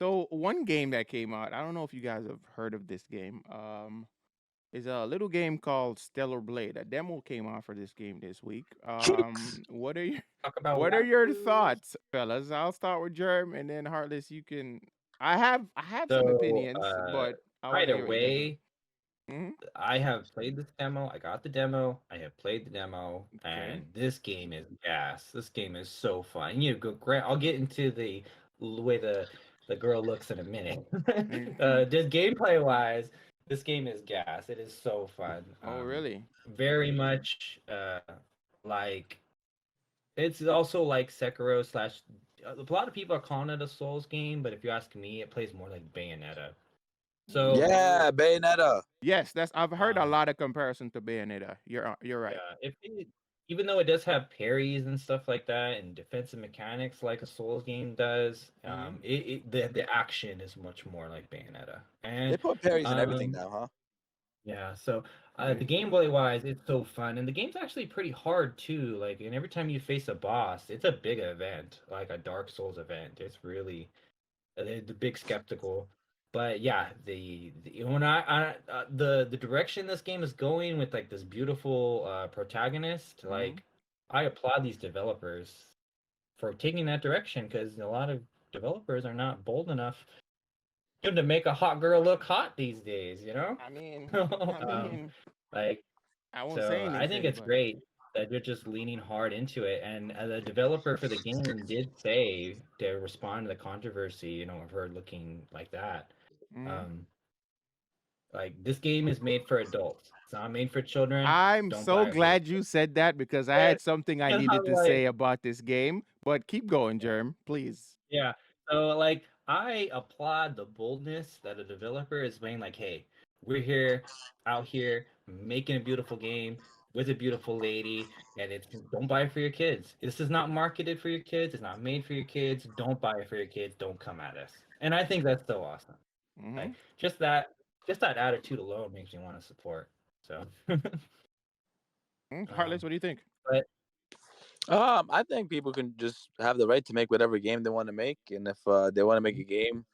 So one game that came out, I don't know if you guys have heard of this game. Is a little game called Stellar Blade. A demo came out for this game this week. What are your Talk about what are your waifus. thoughts, fellas? I'll start with Germ, and then Heartless. You can. I have some So, opinions, but I want to either hear what you guys think. way, Hmm. I have played this demo. I got the demo. I have played the demo, Okay. and this game is gas. This game is so fun. You go, Grant. I'll get into the way the girl looks in a minute. Hmm. Just gameplay wise, this game is gas. It is so fun. Oh, really? Very much like it's also like Sekiro slash. A lot of people are calling it a Souls game, but if you ask me, it plays more like Bayonetta. So, Yeah, Bayonetta. Yes, that's. I've heard a um, lot of comparison to Bayonetta. You're right. yeah, even though it does have parries and stuff like that and defensive mechanics like a Souls game does, Hmm. the action is much more like Bayonetta. They And put parries in everything um, now, huh? yeah, so the Right. gameplay wise, it's so fun, and the game's actually pretty hard too. Like, and every time you face a boss, it's a big event, like a Dark Souls event. It's really the big skeptical. But yeah, the when the direction this game is going with like this beautiful protagonist, Hmm. like I applaud these developers for taking that direction because a lot of developers are not bold enough to make a hot girl look hot these days, you know? I mean, I um, mean, like I won't say so I think anything, it's but. great that you're just leaning hard into it. And the developer for the game did say to respond to the controversy, of her looking like that. Mhm. Um, like this game is made for adults. It's not made for children. I'm Don't so buy it for your glad you kids. said that because I Yeah, had something I and needed I'm to like, say about this game. But keep going, yeah. Germ, please. Yeah. So like I applaud the boldness that a developer is being like, hey, we're here out here making a beautiful game with a beautiful lady, and it's don't buy it for your kids. This is not marketed for your kids, it's not made for your kids. Don't buy it for your kids, don't come at us. And I think that's so awesome. Hmm. Like just that attitude alone makes me want to support. So Heartless, um what do you think? but I think people can just have the right to make whatever game they want to make, and if they want to make a game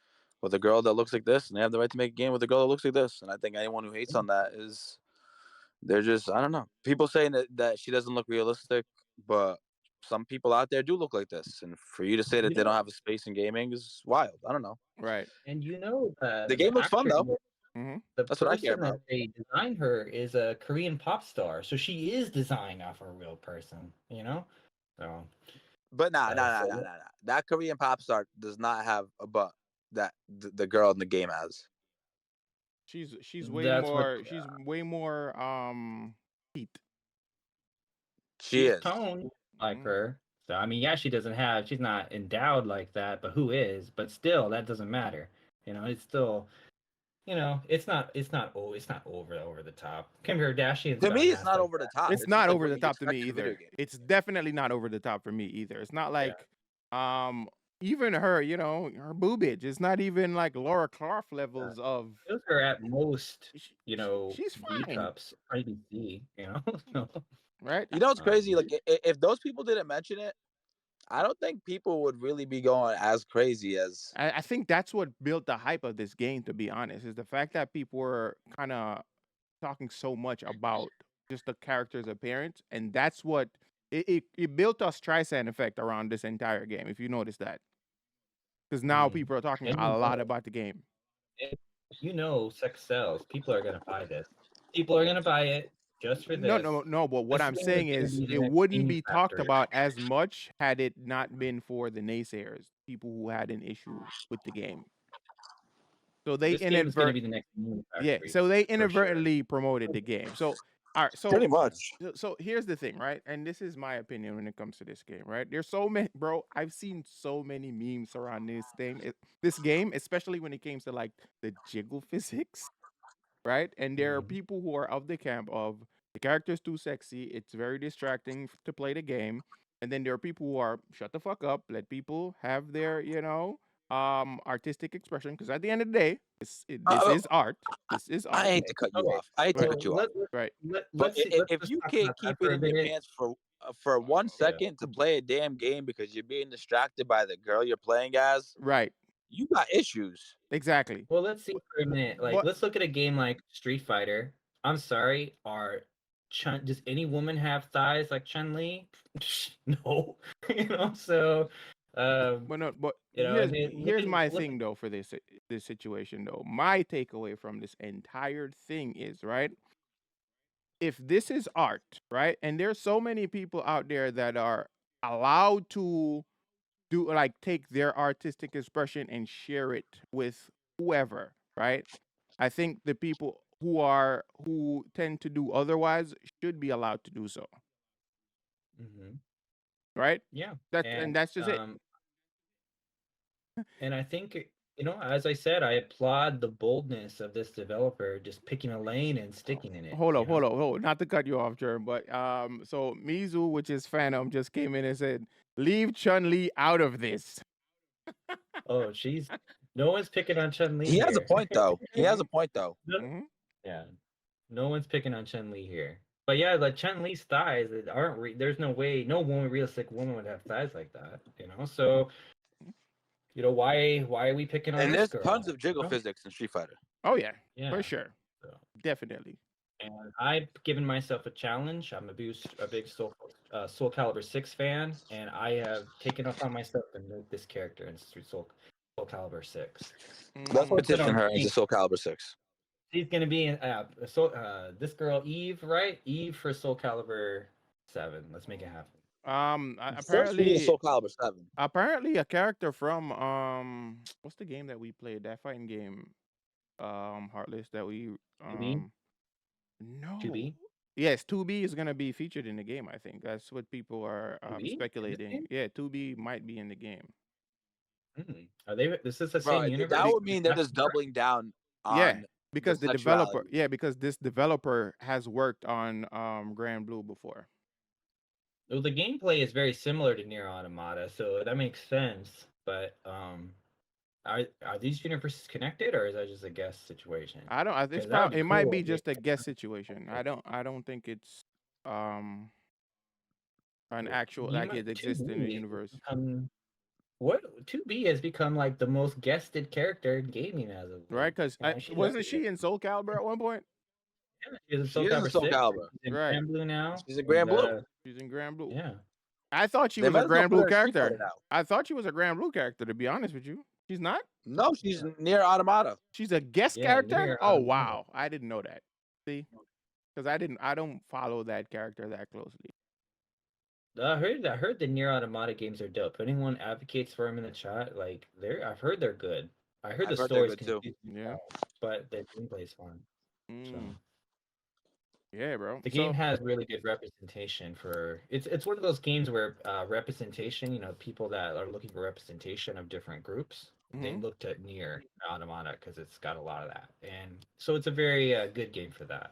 with a girl that looks like this, and they have the right to make a game with a girl that looks like this. And I think anyone who hates on that is they're just I don't know. People saying that she doesn't look realistic, but some people out there do look like this, and for you to say that you they don't know have a space in gaming is wild. I don't know. Right. and The the game looks fun actress, though. Hmm. the That's what I care person that about. they designed her is a Korean pop star, so she is designed off a real person, you know. So, But nah, nah, nah, so nah, nah, nah. That Korean pop star does not have a butt that the girl in the game has. She's way that's what more. She's way more. Heat. She she's is. toned like Hmm. her. So I mean, yeah, she's not endowed like that, but who is? But still, that doesn't matter. It's still, it's not over the top. Kim Kardashian's To me, gotten it's ass not like over the that. top. It's It's just not like over what the you'd top to me expect in a video either. game. It's definitely not over the top for me either. It's not Yeah, like, even her. Her boobage. It's not even like Laura Croft yeah. levels of. Those are at most, She's B fine, cups, maybe C. So, right? You know what's crazy? um, Like if those people didn't mention it, I don't think people would really be going as crazy as. I think that's what built the hype of this game, to be honest, is the fact that people were kind of talking so much about just the character's appearance, and that's what it built a Streisand effect around this entire game. If you notice that, because now mhm. people are talking and a lot about the game. and sex sells. People are gonna buy this. People are gonna buy it just for No, no, this. no. But what This I'm game is saying gonna is, be the it next wouldn't Game be talked Factory. about as much had it not been for the naysayers, people who had an issue with the game. So they This game is gonna inadvert be the next Game Yeah, Factory so they for sure. inadvertently promoted the game. So, all right, Pretty so much. so here's the thing, right? And this is my opinion when it comes to this game, right? There's so many, bro. I've seen so many memes around this game, especially when it comes to like the jiggle physics, right? And there are Mhm. people who are of the camp of the character's too sexy, it's very distracting to play the game. And then there are people who are shut the fuck up, let people have their, artistic expression. Because at the end of the day, this Uh, is art. This is I art, hate Okay, to cut you okay. off. I hate to right? So cut you off. Right. But let's if just you talk can't about that keep it for a in your minute. pants for one Yeah. second to play a damn game because you're being distracted by the girl you're playing as, Right. you got issues. Exactly. Well, let's see for a minute. Like, But let's look at a game like Street Fighter. I'm sorry, does any woman have thighs like Chun Li? No, So, um, but no, but I here's mean, here's my thing though for this situation though. My takeaway from this entire thing is right. If this is art, right, and there's so many people out there that are allowed to do like take their artistic expression and share it with whoever, right? I think the people who tend to do otherwise should be allowed to do so, Mhm. right? Yeah, And and that's just it. and I think as I said, I applaud the boldness of this developer just picking a lane and sticking in it. Hold up, hold up, hold up. Not to cut you off, Jerm, but so Mizu, which is Phantom, just came in and said, "Leave Chun Li out of this." Oh, no one's picking on Chun Li He has a here. point though. He has a point though. Hmm. Yeah, no one's picking on Chun Li here. But yeah, like Chun Li's thighs that aren't. There's no way, no realistic woman would have thighs like that. So why are we picking on And this there's girl? tons of jiggle physics in Street Fighter. Oh yeah, Yeah. for sure, So, definitely. and I've given myself a challenge. I'm a big Soul Calibur 6 fan, and I have taken upon myself to make this character in Soul Calibur 6. Let's Mm, petition her as a Soul Calibur 6. She's gonna be in this girl Eve, right? Eve for Soul Calibur 7. Let's make it happen. First, we need Soul Calibur 7. Apparently a character from what's the game that we played? That fighting game, Heartless that we 2B? no. 2B? Yes, 2B is gonna be featured in the game. I think that's what people are 2B? In this speculating. game? Yeah, 2B might be in the game. Are they? This is the Bro, same universe. that would mean they're just doubling down Yeah, on because the developer. sexuality. Yeah, because this developer has worked on Grand Blue before. Well, the gameplay is very similar to Nier Automata, so that makes sense. But are these universes connected, or is that just a guess situation? I don't. It's 'Cause that would probably be it might cool. be just a guess situation. I don't think it's um an actual like it exists in the 2B universe. what 2B has become like the most guested character in gaming as of Right? late. Because She's wasn't everywhere. she in Soul Calibur at one point? Yeah, she's in She Soul is in Calibur Soul 6. Calibur. She's in Right. Grand Blue now. She's in Grand Blue. She's in Grand Blue. Yeah. I thought she They was might a as well Grand put Blue her in Street Fighter character. now. I thought she was a Grand Blue character. To be honest with you, she's not. No, she's near Automata. She's a guest Yeah, character. Nier Oh Automata. wow, I didn't know that. See, because I don't follow that character that closely. I heard the Nier Automata games are dope. If anyone advocates for them in the chat, like I've heard they're good. I heard I've the heard they're story's good too. confusing, Yeah. but the gameplay's fun. So Mm. Yeah, bro. the game has really good representation for it's one of those games where representation, people that are looking for representation of different groups, they Mhm. looked at Nier Automata because it's got a lot of that, and so it's a very good game for that.